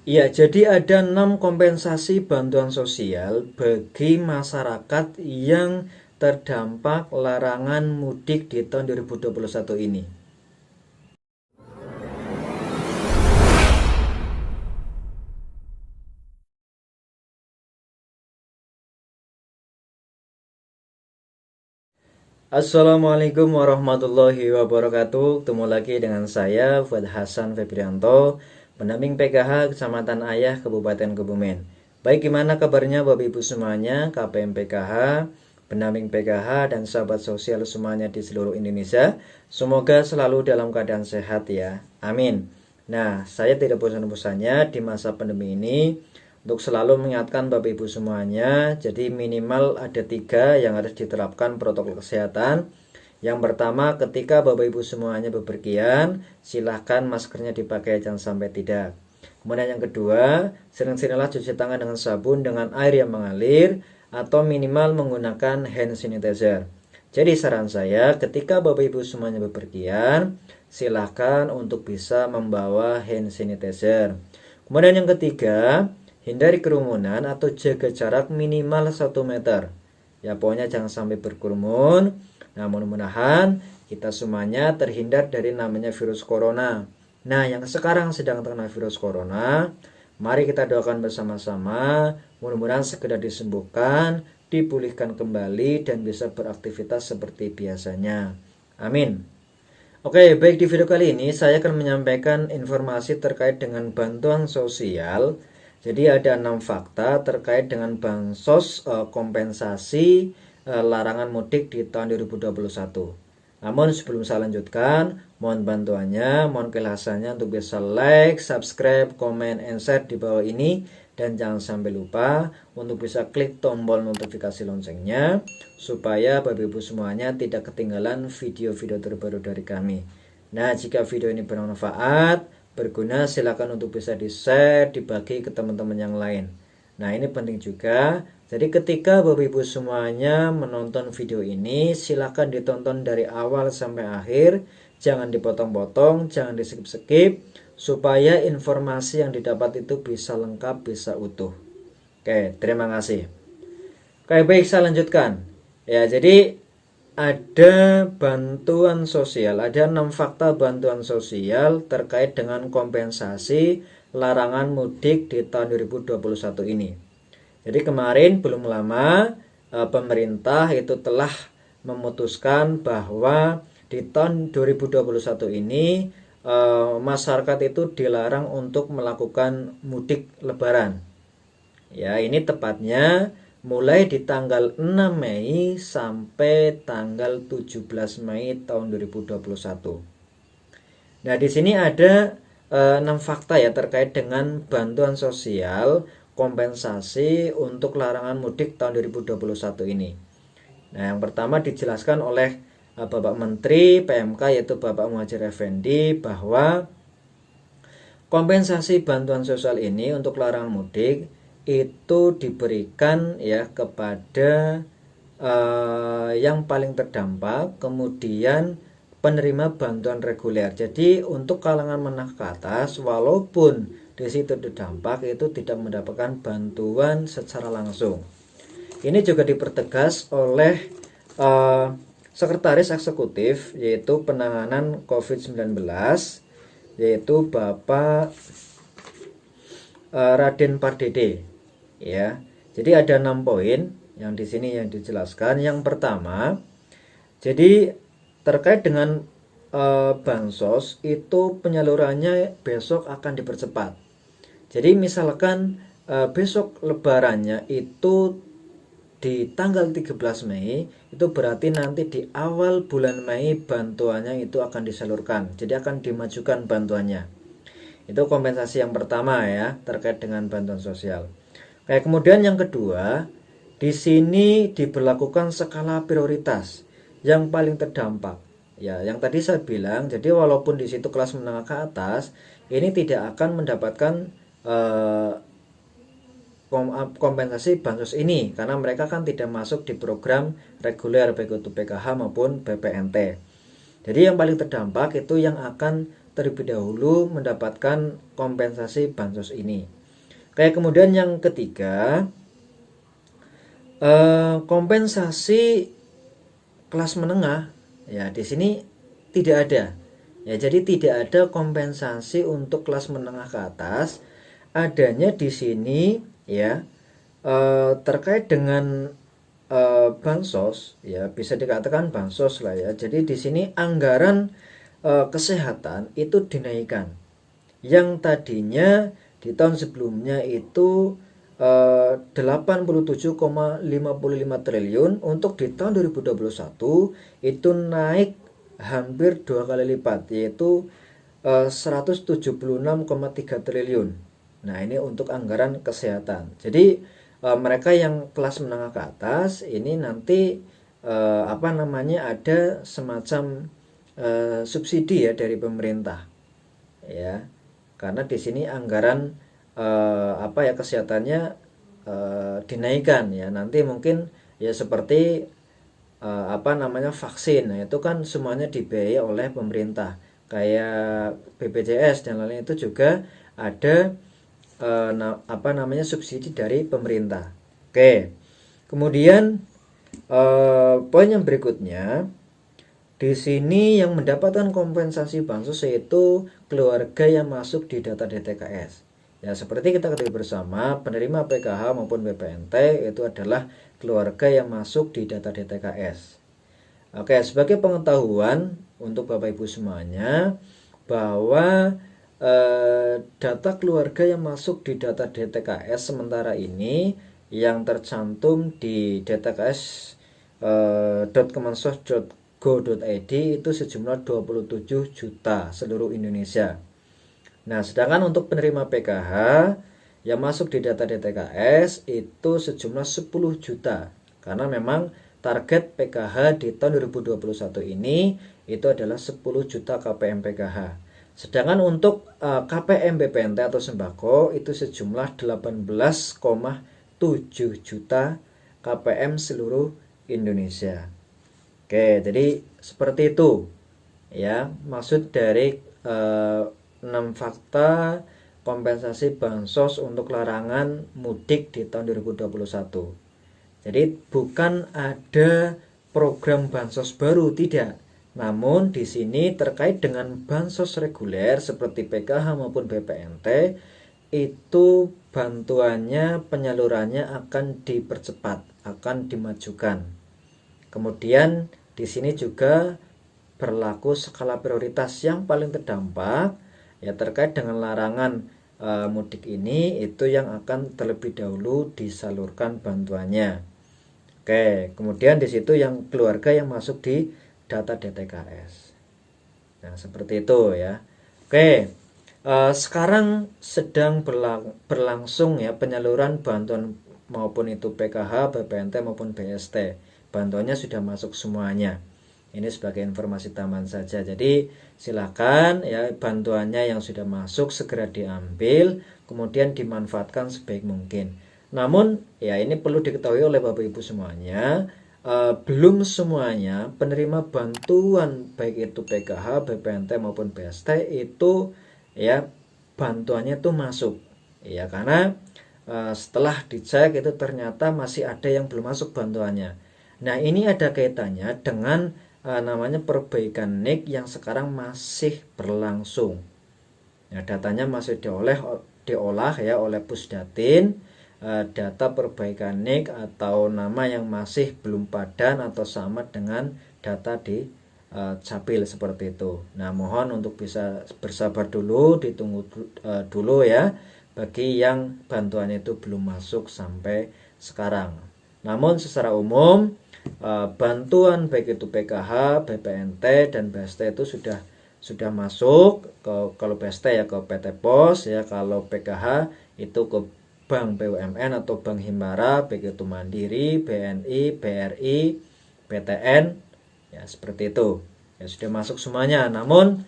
Ya, jadi ada 6 kompensasi bantuan sosial bagi masyarakat yang terdampak larangan mudik di tahun 2021 ini. Assalamualaikum warahmatullahi wabarakatuh. Ketemu lagi dengan saya Fuad Hasan Febrianto, pendamping PKH Kecamatan Ayah Kabupaten Kebumen. Baik, gimana kabarnya Bapak Ibu semuanya, KPM PKH, pendamping PKH dan sahabat sosial semuanya di seluruh Indonesia. Semoga selalu dalam keadaan sehat ya. Amin. Nah, saya tidak bosan-bosannya di masa pandemi ini untuk selalu mengingatkan Bapak Ibu semuanya. Jadi minimal ada 3 yang harus diterapkan protokol kesehatan. Yang pertama, ketika Bapak Ibu semuanya bepergian, silahkan maskernya dipakai, jangan sampai tidak. Kemudian yang kedua, sering-seringlah cuci tangan dengan sabun dengan air yang mengalir atau minimal menggunakan hand sanitizer. Jadi saran saya, ketika Bapak Ibu semuanya bepergian, silahkan untuk bisa membawa hand sanitizer. Kemudian yang ketiga, hindari kerumunan atau jaga jarak minimal 1 meter. Ya, pokoknya jangan sampai berkerumun. Nah, mudah-mudahan kita semuanya terhindar dari namanya virus corona. Nah, yang sekarang sedang terkena virus corona, mari kita doakan bersama-sama, mudah-mudahan segera disembuhkan, dipulihkan kembali, dan bisa beraktivitas seperti biasanya. Amin. Oke, baik, di video kali ini saya akan menyampaikan informasi terkait dengan bantuan sosial. Jadi ada 6 fakta terkait dengan bansos kompensasi larangan mudik di tahun 2021. Namun sebelum saya lanjutkan, mohon bantuannya, mohon kelasannya untuk bisa like, subscribe, comment, and share di bawah ini. Dan jangan sampai lupa untuk bisa klik tombol notifikasi loncengnya supaya Bapak Ibu semuanya tidak ketinggalan video-video terbaru dari kami. Nah, jika video ini bermanfaat, berguna, silakan untuk bisa di-share, dibagi ke teman-teman yang lain. Nah, ini penting juga. Jadi ketika Bapak Ibu semuanya menonton video ini, silakan ditonton dari awal sampai akhir. Jangan dipotong-potong, jangan di-skip-skip, supaya informasi yang didapat itu bisa lengkap, bisa utuh. Oke, terima kasih. Oke, baik, saya lanjutkan. Ya, jadi ada bantuan sosial, ada 6 fakta bantuan sosial terkait dengan kompensasi larangan mudik di tahun 2021 ini. Jadi kemarin belum lama pemerintah itu telah memutuskan bahwa di tahun 2021 ini masyarakat itu dilarang untuk melakukan mudik lebaran. Ya, ini tepatnya mulai di tanggal 6 Mei sampai tanggal 17 Mei tahun 2021. Nah, di sini ada 6 fakta ya terkait dengan bantuan sosial kompensasi untuk larangan mudik tahun 2021 ini. Nah, yang pertama dijelaskan oleh Bapak Menteri PMK yaitu Bapak Muhadjir Effendi bahwa kompensasi bantuan sosial ini untuk larangan mudik itu diberikan ya kepada yang paling terdampak, kemudian penerima bantuan reguler. Jadi untuk kalangan menengah ke atas, walaupun di situ terdampak, itu tidak mendapatkan bantuan secara langsung. Ini juga dipertegas oleh Sekretaris Eksekutif yaitu penanganan COVID-19 yaitu Bapak Raden Pardede ya. Jadi ada 6 poin yang di sini yang dijelaskan. Yang pertama, jadi terkait dengan bansos itu penyalurannya besok akan dipercepat. Jadi misalkan besok lebarannya itu di tanggal 13 Mei, itu berarti nanti di awal bulan Mei bantuannya itu akan disalurkan. Jadi akan dimajukan bantuannya. Itu kompensasi yang pertama ya, terkait dengan bantuan sosial. Kayak kemudian yang kedua, di sini diberlakukan skala prioritas yang paling terdampak. Ya, yang tadi saya bilang, jadi walaupun di situ kelas menengah ke atas, ini tidak akan mendapatkan kompensasi bansos ini karena mereka kan tidak masuk di program reguler baik itu PKH maupun BPNT. Jadi yang paling terdampak itu yang akan terlebih dahulu mendapatkan kompensasi bansos ini. Kayak kemudian yang ketiga, kompensasi kelas menengah, ya di sini tidak ada. Ya, jadi tidak ada kompensasi untuk kelas menengah ke atas. Adanya di sini ya terkait dengan bansos, ya bisa dikatakan bansos lah ya. Jadi di sini anggaran kesehatan itu dinaikkan. Yang tadinya di tahun sebelumnya itu 87,55 triliun, untuk di tahun 2021 itu naik hampir 2 kali lipat, yaitu 176,3 triliun. Nah, ini untuk anggaran kesehatan. Jadi mereka yang kelas menengah ke atas ini nanti ada semacam subsidi ya dari pemerintah, ya. Karena di sini anggaran kesehatannya dinaikkan ya. Nanti mungkin ya seperti vaksin. Nah, itu kan semuanya dibiayai oleh pemerintah. Kayak BPJS dan lain-lain itu juga ada subsidi dari pemerintah. Oke. Kemudian poin yang berikutnya, di sini yang mendapatkan kompensasi bansos yaitu keluarga yang masuk di data DTKS. Ya, seperti kita ketahui bersama, penerima PKH maupun BPNT itu adalah keluarga yang masuk di data DTKS. Oke, sebagai pengetahuan untuk Bapak Ibu semuanya, bahwa data keluarga yang masuk di data DTKS sementara ini yang tercantum di dtks.kemensos.go.id itu sejumlah 27 juta seluruh Indonesia. Nah, sedangkan untuk penerima PKH yang masuk di data DTKS itu sejumlah 10 juta. Karena memang target PKH di tahun 2021 ini itu adalah 10 juta KPM PKH. Sedangkan untuk KPM BPNT atau sembako itu sejumlah 18,7 juta KPM seluruh Indonesia. Oke, jadi seperti itu ya maksud dari 6 fakta kompensasi bansos untuk larangan mudik di tahun 2021. Jadi bukan ada program bansos baru, tidak. Namun di sini terkait dengan bansos reguler seperti PKH maupun BPNT, itu bantuannya, penyalurannya akan dipercepat, akan dimajukan. Kemudian di sini juga berlaku skala prioritas. Yang paling terdampak ya terkait dengan larangan mudik ini, itu yang akan terlebih dahulu disalurkan bantuannya. Oke, kemudian di situ yang keluarga yang masuk di data DTKS. Nah, seperti itu ya. Oke, sekarang sedang berlangsung ya penyaluran bantuan maupun itu PKH, BPNT maupun BST. Bantuannya sudah masuk semuanya. Ini sebagai informasi tambahan saja. Jadi silakan ya bantuannya yang sudah masuk segera diambil, kemudian dimanfaatkan sebaik mungkin. Namun ya ini perlu diketahui oleh Bapak Ibu semuanya, belum semuanya penerima bantuan baik itu PKH, BPNT maupun BST itu ya bantuannya itu masuk. Ya karena setelah dicek itu ternyata masih ada yang belum masuk bantuannya. Nah, ini ada kaitannya dengan namanya perbaikan NIK yang sekarang masih berlangsung. Nah, datanya masih diolah ya oleh Pusdatin, data perbaikan NIK atau nama yang masih belum padan atau sama dengan data di Capil seperti itu. Nah, mohon untuk bisa bersabar dulu, ditunggu dulu ya bagi yang bantuannya itu belum masuk sampai sekarang. Namun secara umum bantuan baik itu PKH, BPNT dan BST itu sudah masuk kalau BST ya ke PT Pos ya, kalau PKH itu ke Bank BUMN atau Bank Himbara, baik itu Mandiri, BNI, BRI, PTN ya seperti itu. Ya sudah masuk semuanya. Namun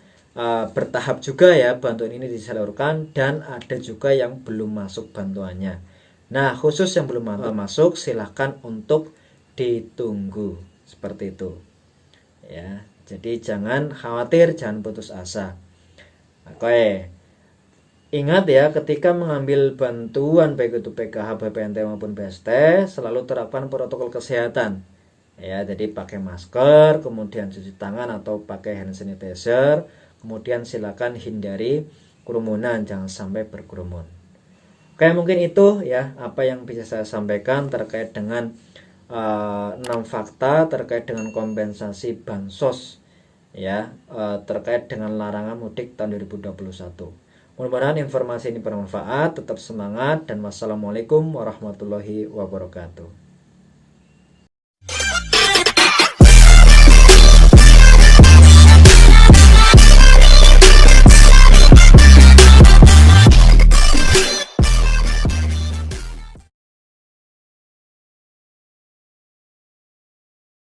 bertahap juga ya bantuan ini disalurkan dan ada juga yang belum masuk bantuannya. Nah, khusus yang belum masuk silahkan untuk ditunggu seperti itu ya. Jadi jangan khawatir, jangan putus asa. Oke, Ingat ya, ketika mengambil bantuan baik itu PKH, BPNT maupun BST, selalu terapkan protokol kesehatan. Ya, jadi pakai masker, kemudian cuci tangan atau pakai hand sanitizer, kemudian silakan hindari kerumunan, jangan sampai berkerumun. Kayak mungkin itu ya apa yang bisa saya sampaikan terkait dengan 6 fakta terkait dengan kompensasi bansos ya, terkait dengan larangan mudik tahun 2021. Mudah-mudahan informasi ini bermanfaat, tetap semangat dan wassalamualaikum warahmatullahi wabarakatuh.